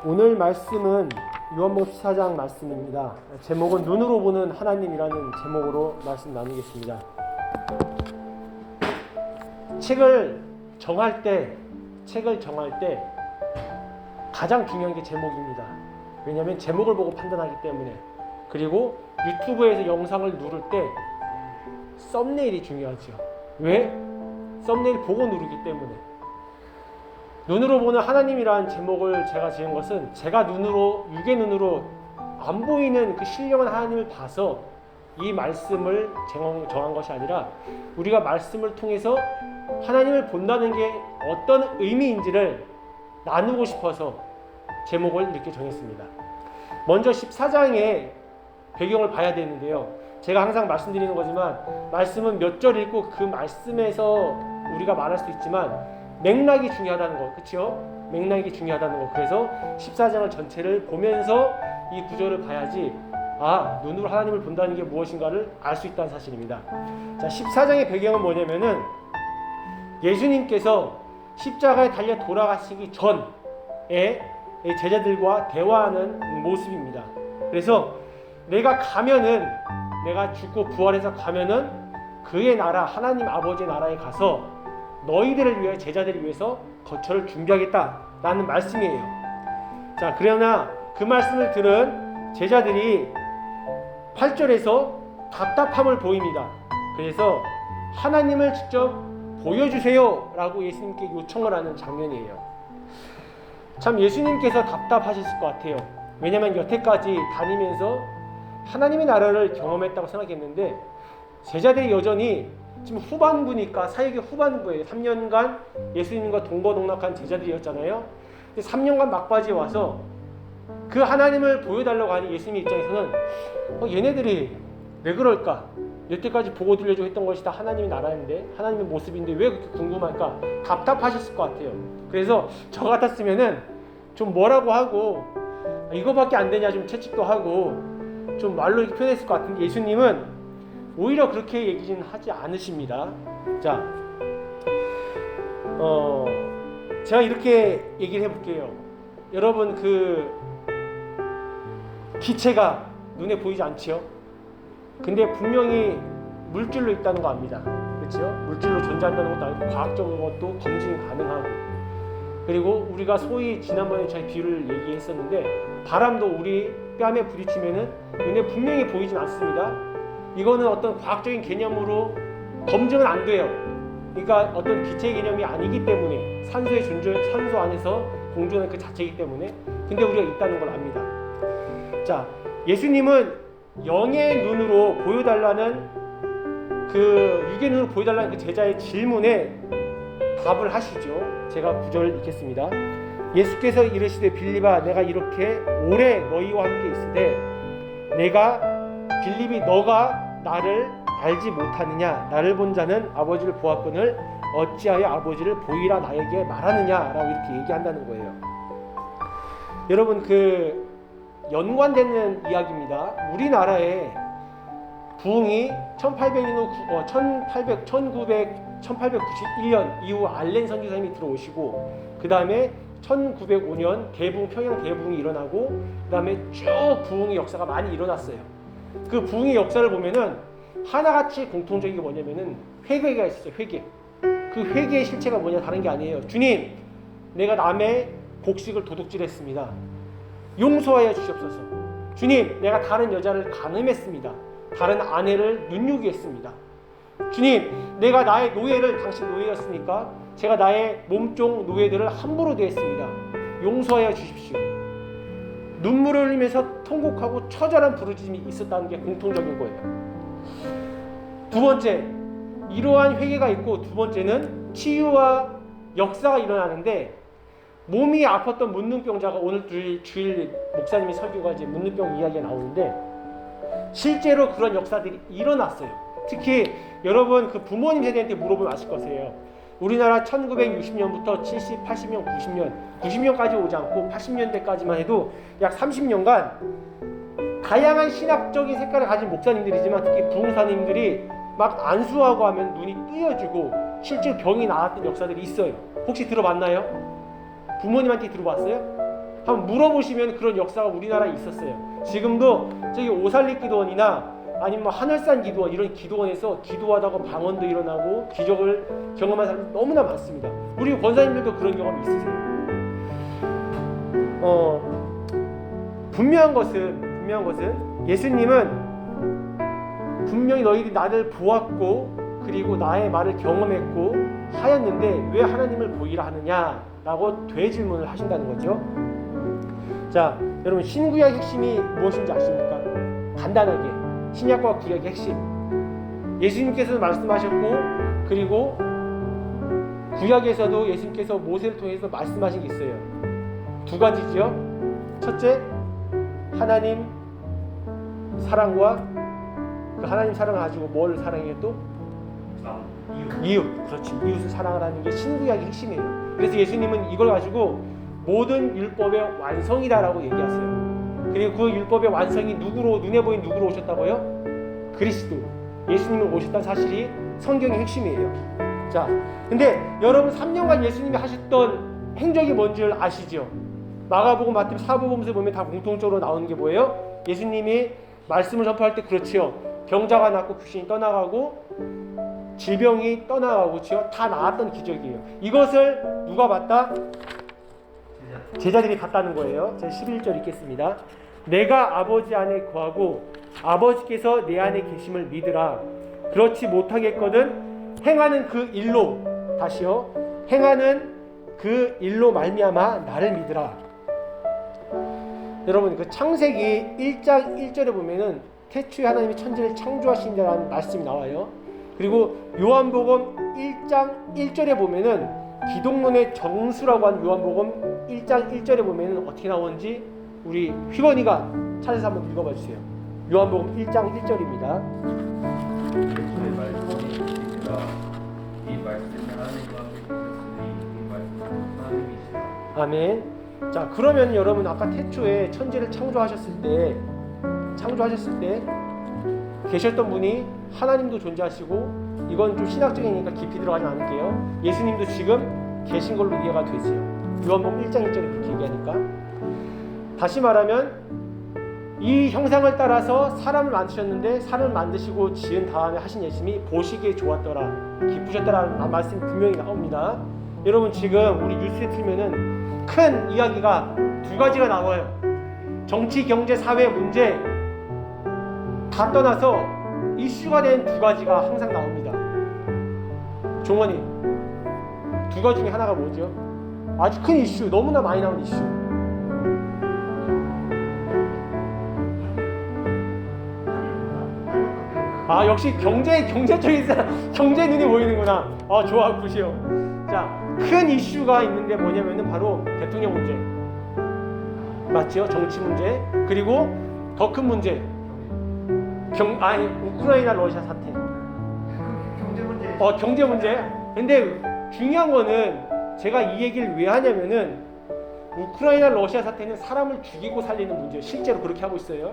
오늘 말씀은 요한복음 14장 말씀입니다. 제목은 눈으로 보는 하나님이라는 제목으로 말씀 나누겠습니다. 책을 정할 때 가장 중요한 게 제목입니다. 왜냐하면 제목을 보고 판단하기 때문에. 그리고 유튜브에서 영상을 누를 때 썸네일이 중요하죠. 왜? 썸네일 보고 누르기 때문에. 눈으로 보는 하나님이라는 제목을 제가 지은 것은 제가 육의 눈으로 안 보이는 그 신령한 하나님을 봐서 이 말씀을 정한 것이 아니라 우리가 말씀을 통해서 하나님을 본다는 게 어떤 의미인지를 나누고 싶어서 제목을 이렇게 정했습니다. 먼저 14장의 배경을 봐야 되는데요. 제가 항상 말씀드리는 거지만 말씀은 몇 절 읽고 그 말씀에서 우리가 말할 수 있지만 맥락이 중요하다는 거, 그렇죠? 맥락이 중요하다는 거. 그래서 14장을 전체를 보면서 이 구절을 봐야지 눈으로 하나님을 본다는 게 무엇인가를 알 수 있다는 사실입니다. 자, 14장의 배경은 뭐냐면은 예수님께서 십자가에 달려 돌아가시기 전에 제자들과 대화하는 모습입니다. 그래서 내가 죽고 부활해서 가면은 그의 나라, 하나님 아버지의 나라에 가서 너희들을 위해, 제자들을 위해서 거처를 준비하겠다라는 말씀이에요. 자, 그러나 그 말씀을 들은 제자들이 8절에서 답답함을 보입니다. 그래서 하나님을 직접 보여주세요 라고 예수님께 요청을 하는 장면이에요. 참 예수님께서 답답하셨을 것 같아요. 왜냐하면 여태까지 다니면서 하나님의 나라를 경험했다고 생각했는데 제자들이 여전히 지금 후반부니까, 사역의 후반부에 3년간 예수님과 동거동락한 제자들이었잖아요. 근데 3년간 막바지에 와서 그 하나님을 보여달라고 하니 예수님 입장에서는 얘네들이 왜 그럴까? 여태까지 보고 들려주고 했던 것이 다 하나님의 나라인데, 하나님의 모습인데 왜 그렇게 궁금할까? 답답하셨을 것 같아요. 그래서 저 같았으면은 좀 뭐라고 하고 이거밖에 안 되냐 좀 채찍도 하고 좀 말로 이렇게 표현했을 것 같은데 예수님은 오히려 그렇게 얘기는 하지 않으십니다. 자, 제가 이렇게 얘기를 해볼게요. 여러분, 그 기체가 눈에 보이지 않지요? 근데 분명히 물질로 있다는 거 압니다. 그렇죠? 물질로 존재한다는 것도 아니고 과학적인 것도 검증이 가능하고, 그리고 우리가 소위 지난번에 저희 비유를 얘기했었는데 바람도 우리 뺨에 부딪히면은 눈에 분명히 보이진 않습니다. 이거는 어떤 과학적인 개념으로 검증은 안 돼요. 그러니까 어떤 기체 개념이 아니기 때문에, 산소 안에서 공존하는 그 자체이기 때문에. 근데 우리가 있다는 걸 압니다. 자, 예수님은 영의 눈으로 보여달라는 육의 눈으로 보여달라는 그 제자의 질문에 답을 하시죠. 제가 9절 읽겠습니다. 예수께서 이르시되 빌립아, 내가 이렇게 오래 너희와 함께 있으되 빌립이 너가 나를 알지 못하느냐? 나를 본 자는 아버지를 보았거늘 어찌하여 아버지를 보이라 나에게 말하느냐라고 이렇게 얘기한다는 거예요. 여러분, 그 연관되는 이야기입니다. 우리나라에 부흥이 1891년 이후 알렌 선교사님이 들어오시고, 그 다음에 1905년 평양 대부흥이 일어나고, 그 다음에 쭉 부흥의 역사가 많이 일어났어요. 그 부흥의 역사를 보면은 하나같이 공통적인 게 뭐냐면은 회개가 있었어요. 회개. 그 회개의 실체가 뭐냐, 다른 게 아니에요. 주님, 내가 남의 곡식을 도둑질했습니다. 용서하여 주시옵소서. 주님, 내가 다른 여자를 간음했습니다. 다른 아내를 눈요기했습니다. 주님, 내가 나의 노예를, 당신 노예였으니까 제가 나의 몸종 노예들을 함부로 대했습니다. 용서하여 주십시오. 눈물을 흘리면서 통곡하고 처절한 부르짖음이 있었다는 게 공통적인 거예요. 두 번째, 이러한 회개가 있고, 두 번째는 치유와 역사가 일어나는데, 몸이 아팠던 문둥병자가, 오늘 주일 목사님이 설교가 이제 문둥병 이야기가 나오는데 실제로 그런 역사들이 일어났어요. 특히 여러분, 그 부모님 세대한테 물어보면 아실 거세요. 우리나라 1960년부터 70, 80년, 90년까지 오지 않고 80년대까지만 해도 약 30년간 다양한 신학적인 색깔을 가진 목사님들이지만 특히 부흥사님들이 막 안수하고 하면 눈이 뜨여지고 실제로 병이 나았던 역사들이 있어요. 혹시 들어봤나요? 부모님한테 들어봤어요? 한번 물어보시면 그런 역사가 우리나라에 있었어요. 지금도 저기 오살리 기도원이나 아니면 뭐 하늘산 기도원 이런 기도원에서 기도하다가 방언도 일어나고 기적을 경험한 사람이 너무나 많습니다. 우리 권사님들도 그런 경험이 있으세요. 분명한 것은 예수님은 분명히 너희들이 나를 보았고 그리고 나의 말을 경험했고 하였는데 왜 하나님을 보이라 하느냐라고 되질문을 하신다는 거죠. 자, 여러분 신구약의 핵심이 무엇인지 아십니까? 간단하게 신약과 구약의 핵심. 예수님께서도 말씀하셨고 그리고 구약에서도 예수님께서 모세를 통해서 말씀하신 게 있어요. 두 가지죠. 첫째, 하나님 사랑과 그 하나님 사랑을 가지고 뭘 사랑해요 또? 이웃. 그렇지. 이웃을 사랑하라는 게 신구약의 핵심이에요. 그래서 예수님은 이걸 가지고 모든 율법의 완성이다라고 얘기하세요. 그리고 그 율법의 완성이 누구로 눈에 보인 누구로 오셨다고요? 그리스도. 예수님이 오셨다는 사실이 성경의 핵심이에요. 자, 근데 여러분 3년간 예수님이 하셨던 행적이 뭔지 아시죠? 마가복음, 마태복음, 사복음서 보면 다 공통적으로 나오는 게 뭐예요? 예수님이 말씀을 전파할 때 그렇지요. 병자가 낫고 귀신이 떠나가고 질병이 떠나가고 그렇지요. 다 나았던 기적이에요. 이것을 누가 봤다? 제자들이 봤다는 거예요. 제가 11절 읽겠습니다. 내가 아버지 안에 거하고 아버지께서 내 안에 계심을 믿으라. 그렇지 못하겠거든 행하는 그 일로, 다시요, 행하는 그 일로 말미암아 나를 믿으라. 여러분 그 창세기 1장 1절에 보면은 태초에 하나님이 천지를 창조하신다는 말씀이 나와요. 그리고 요한복음 1장 1절에 보면은 기독론의 정수라고 하는 요한복음 1장 1절에 보면은 어떻게 나오는지 우리 휘건이가 찾아서 한번 읽어봐 주세요. 요한복음 1장 1절입니다. 예수의 말씀이 이시라. 이 말씀이 하나님과 함께 계셨으니 이 말씀은 하나님이시라. 아멘. 자, 그러면 여러분 아까 태초에 천지를 창조하셨을 때 계셨던 분이 하나님도 존재하시고, 이건 좀 신학적이니까 깊이 들어가지 않을게요. 예수님도 지금 계신 걸로 이해가 되죠. 요한복음 1장 1절에 그렇게 얘기하니까. 다시 말하면 이 형상을 따라서 사람을 만드셨는데 사람을 만드시고 지은 다음에 하신 예수님이 보시기에 좋았더라, 기쁘셨더라는 말씀이 분명히 나옵니다. 여러분 지금 우리 뉴스에 틀면은 큰 이야기가 두 가지가 나와요. 정치, 경제, 사회 문제 다 떠나서 이슈가 된 두 가지가 항상 나옵니다. 종원이, 두 가지 중에 하나가 뭐죠? 아주 큰 이슈, 너무나 많이 나오는 이슈. 아, 역시 경제 쪽에 경제 눈이 보이는구나. 아, 좋아, 굿이요. 자, 큰 이슈가 있는데 뭐냐면은 바로 대통령 문제, 맞죠? 정치 문제. 그리고 더 큰 문제, 우크라이나 러시아 사태. 경제 문제. 근데 중요한 거는 제가 이 얘기를 왜 하냐면은 우크라이나 러시아 사태는 사람을 죽이고 살리는 문제예요. 실제로 그렇게 하고 있어요.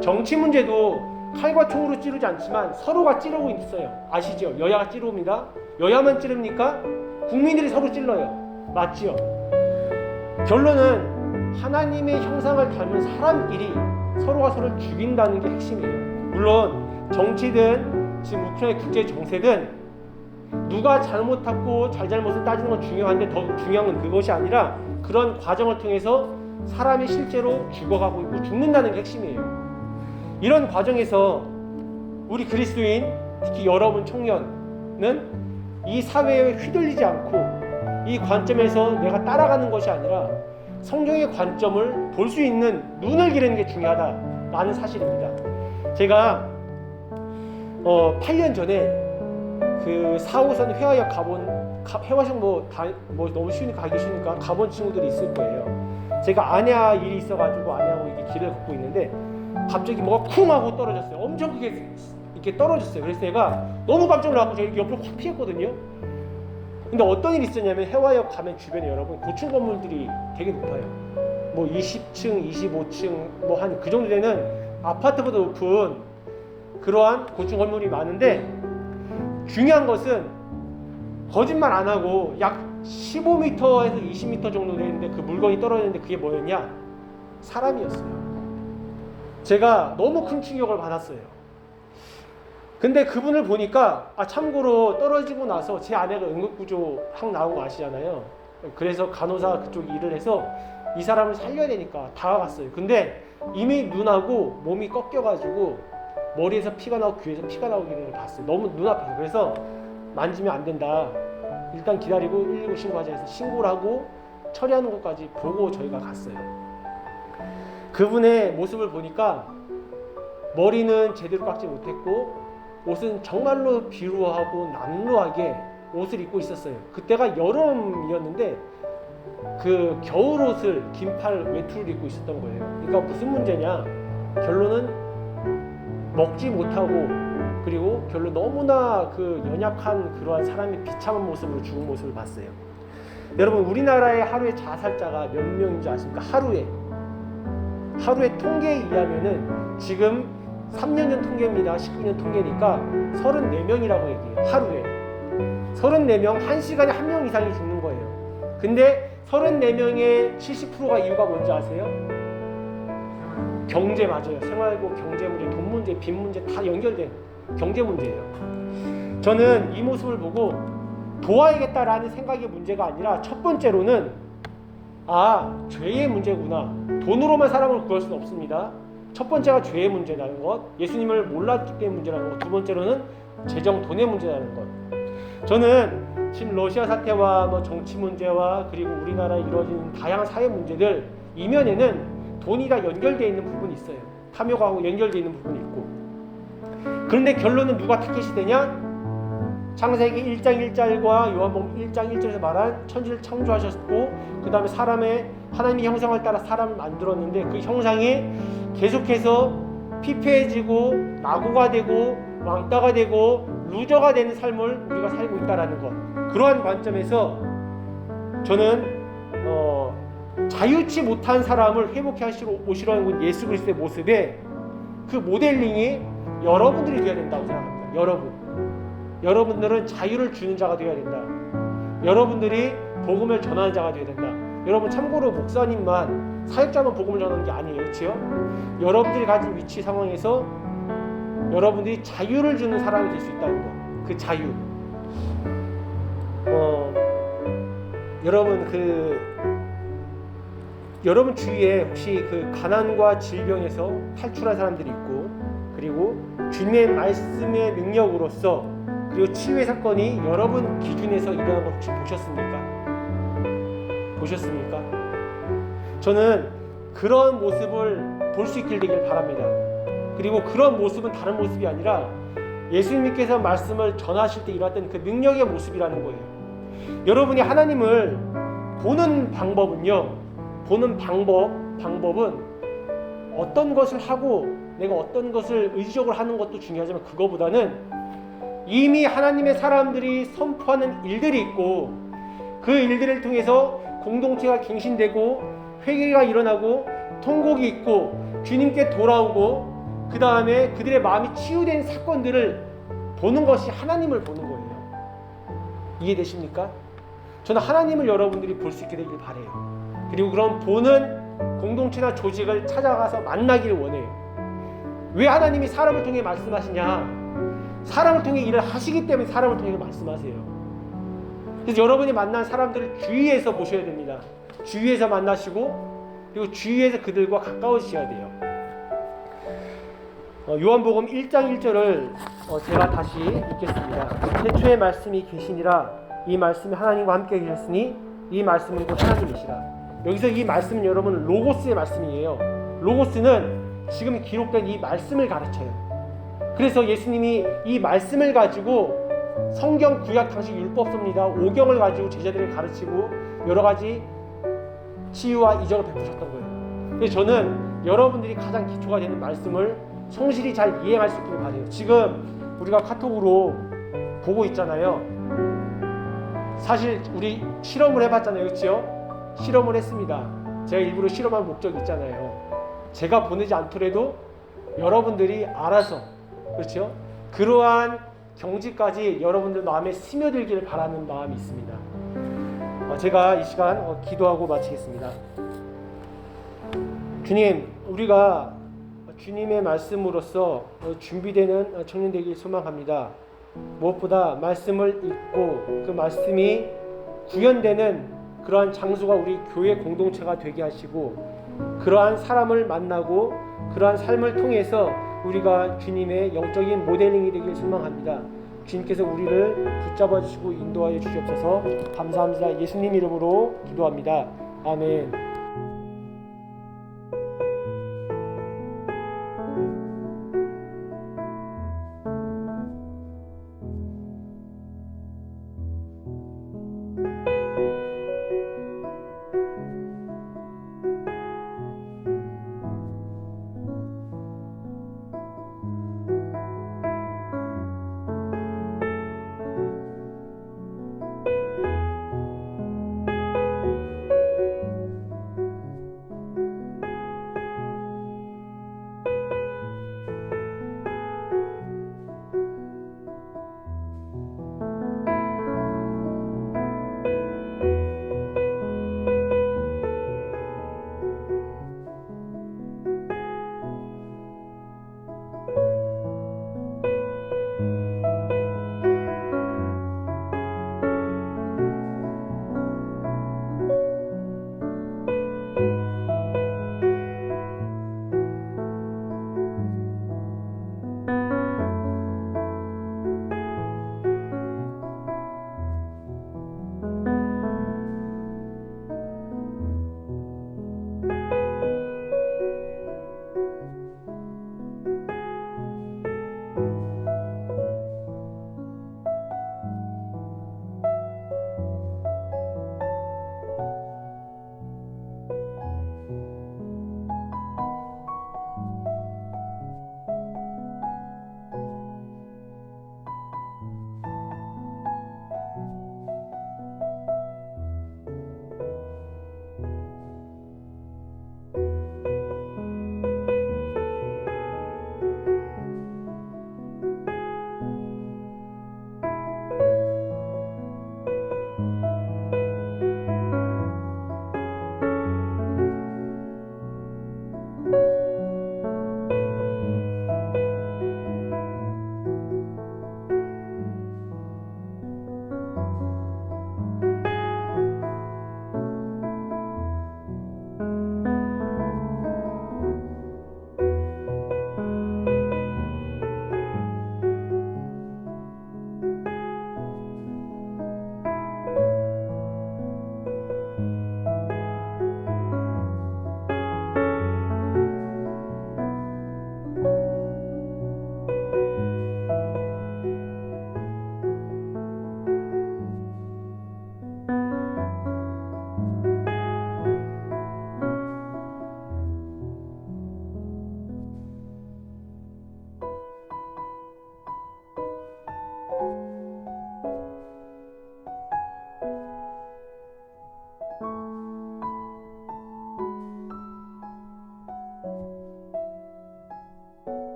정치 문제도 칼과 총으로 찌르지 않지만 서로가 찌르고 있어요. 아시죠? 여야가 찌릅니다. 여야만 찌릅니까? 국민들이 서로 찔러요. 맞지요? 결론은 하나님의 형상을 닮은 사람끼리 서로가 서로를 죽인다는 게 핵심이에요. 물론 정치든 지금 우크라이나 국제 정세든 누가 잘못하고 잘잘못을 따지는 건 중요한데 더 중요한 건 그것이 아니라 그런 과정을 통해서 사람이 실제로 죽어가고 있고 죽는다는 게 핵심이에요. 이런 과정에서 우리 그리스도인, 특히 여러분 청년은 이 사회에 휘둘리지 않고 이 관점에서 내가 따라가는 것이 아니라 성경의 관점을 볼 수 있는 눈을 기르는 게 중요하다라는 사실입니다. 제가 8년 전에 그 4호선 회화역 회화역 뭐 너무 쉬우니까 가기 쉬우니까 가본 친구들이 있을 거예요. 제가 아냐 일이 있어가지고 아냐하고 이렇게 길을 걷고 있는데 갑자기 뭐가 쿵 하고 떨어졌어요. 엄청 크게 이렇게 떨어졌어요. 그래서 제가 너무 깜짝 놀라고 제가 옆으로 확 피했거든요. 근데 어떤 일이 있었냐면 회화역 가면 주변에 여러분 고층 건물들이 되게 높아요. 뭐 20층, 25층 뭐 한 그 정도 되는 아파트보다 높은 그러한 고층 건물이 많은데, 중요한 것은 거짓말 안 하고 약 15m에서 20m 정도 되는데 그 물건이 떨어졌는데 그게 뭐였냐? 사람이었어요. 제가 너무 큰 충격을 받았어요. 근데 그분을 보니까 참고로 떨어지고 나서 제 아내가 응급구조 항 나온 거 아시잖아요. 그래서 간호사 그쪽 일을 해서 이 사람을 살려야 되니까 다가갔어요. 근데 이미 눈하고 몸이 꺾여가지고 머리에서 피가 나오고 귀에서 피가 나오기는 걸 봤어요. 너무 눈앞에서. 그래서 만지면 안 된다. 일단 기다리고 119 신고하자 해서 신고를 하고 처리하는 것까지 보고 저희가 갔어요. 그분의 모습을 보니까 머리는 제대로 깎지 못했고 옷은 정말로 비루하고 남루하게 옷을 입고 있었어요. 그때가 여름이었는데 그 겨울 옷을 긴팔 외투를 입고 있었던 거예요. 그러니까 무슨 문제냐? 결론은 먹지 못하고 그리고 결론 너무나 그 연약한 그러한 사람의 비참한 모습으로 죽은 모습을 봤어요. 여러분, 우리나라의 하루의 자살자가 몇 명인 줄 아십니까? 하루의 통계에 의하면은 지금 3년 전 통계입니다. 19년 통계니까 34명이라고 얘기해요. 하루에 34명, 1시간에 1명 이상이 죽는 거예요. 근데 34명의 70%가 이유가 뭔지 아세요? 경제. 맞아요. 생활고 경제 문제, 돈 문제, 빚 문제 다 연결된 경제 문제예요. 저는 이 모습을 보고 도와야겠다라는 생각의 문제가 아니라 첫 번째로는 죄의 문제구나. 돈으로만 사람을 구할 수는 없습니다. 첫 번째가 죄의 문제라는 것, 예수님을 몰랐기 때문에 문제라는 것. 두 번째로는 재정, 돈의 문제라는 것. 저는 지금 러시아 사태와 정치 문제와 그리고 우리나라에 이루어지는 다양한 사회 문제들 이면에는 돈이 다 연결되어 있는 부분이 있어요. 탐욕하고 연결되어 있는 부분이 있고. 그런데 결론은 누가 타겟이 되냐? 창세기 1장 1절과 요한복음 1장 1절에서 말한 천지를 창조하셨고 그 다음에 하나님의 형상을 따라 사람을 만들었는데 그 형상이 계속해서 피폐해지고 낙오가 되고 왕따가 되고 루저가 되는 삶을 우리가 살고 있다는 것. 그러한 관점에서 저는 자유치 못한 사람을 회복해 하시러 오시려는 예수 그리스도의 모습에 그 모델링이 여러분들이 되어야 된다고 생각합니다. 여러분들은 자유를 주는 자가 되어야 된다. 여러분들이 복음을 전하는 자가 되어야 된다. 여러분, 참고로 목사님만 사역자만 복음을 전하는 게 아니에요. 그렇죠? 여러분들이 가진 위치 상황에서 여러분들이 자유를 주는 사람이 될 수 있다는 것. 그 자유. 여러분 주위에 혹시 그 가난과 질병에서 탈출한 사람들이 있고 그리고 주님의 말씀의 능력으로서 그리고 치유의 사건이 여러분 기준에서 일어난 걸 혹시 보셨습니까? 저는 그런 모습을 볼 수 있길 되길 바랍니다. 그리고 그런 모습은 다른 모습이 아니라 예수님께서 말씀을 전하실 때 일어났던 그 능력의 모습이라는 거예요. 여러분이 하나님을 보는 방법은 어떤 것을 하고 내가 어떤 것을 의지적으로 하는 것도 중요하지만 그거보다는 이미 하나님의 사람들이 선포하는 일들이 있고 그 일들을 통해서 공동체가 갱신되고 회개가 일어나고 통곡이 있고 주님께 돌아오고 그 다음에 그들의 마음이 치유된 사건들을 보는 것이 하나님을 보는 거예요. 이해되십니까? 저는 하나님을 여러분들이 볼 수 있게 되길 바라요. 그리고 그런 보는 공동체나 조직을 찾아가서 만나기를 원해요. 왜 하나님이 사람을 통해 말씀하시냐? 사람을 통해 일을 하시기 때문에 사람을 통해 말씀하세요. 그래서 여러분이 만난 사람들을 주위에서 보셔야 됩니다. 주위에서 만나시고 그리고 주위에서 그들과 가까워지셔야 돼요. 요한복음 1장 1절을 제가 다시 읽겠습니다. 태초에 말씀이 계시니라 이 말씀이 하나님과 함께 계셨으니 이 말씀은 곧 하나님이시라. 여기서 이 말씀은 여러분 로고스의 말씀이에요. 로고스는 지금 기록된 이 말씀을 가르쳐요. 그래서 예수님이 이 말씀을 가지고 성경 구약 당시 율법서입니다. 오경을 가지고 제자들을 가르치고 여러 가지 치유와 이적을 베푸셨던 거예요. 그래서 저는 여러분들이 가장 기초가 되는 말씀을 성실히 잘 이해할 수 있기를 바라요. 지금 우리가 카톡으로 보고 있잖아요. 사실 우리 실험을 해봤잖아요. 그렇죠? 실험을 했습니다. 제가 일부러 실험한 목적이 있잖아요. 제가 보내지 않더라도 여러분들이 알아서, 그렇죠? 그러한 경지까지 여러분들 마음에 스며들기를 바라는 마음이 있습니다. 제가 이 시간 기도하고 마치겠습니다. 주님, 우리가 주님의 말씀으로써 준비되는 청년 되길 소망합니다. 무엇보다 말씀을 읽고 그 말씀이 구현되는 그러한 장소가 우리 교회 공동체가 되게 하시고, 그러한 사람을 만나고 그러한 삶을 통해서 우리가 주님의 영적인 모델링이 되길 소망합니다. 주님께서 우리를 붙잡아 주시고 인도하여 주시옵소서. 감사합니다. 예수님 이름으로 기도합니다. 아멘.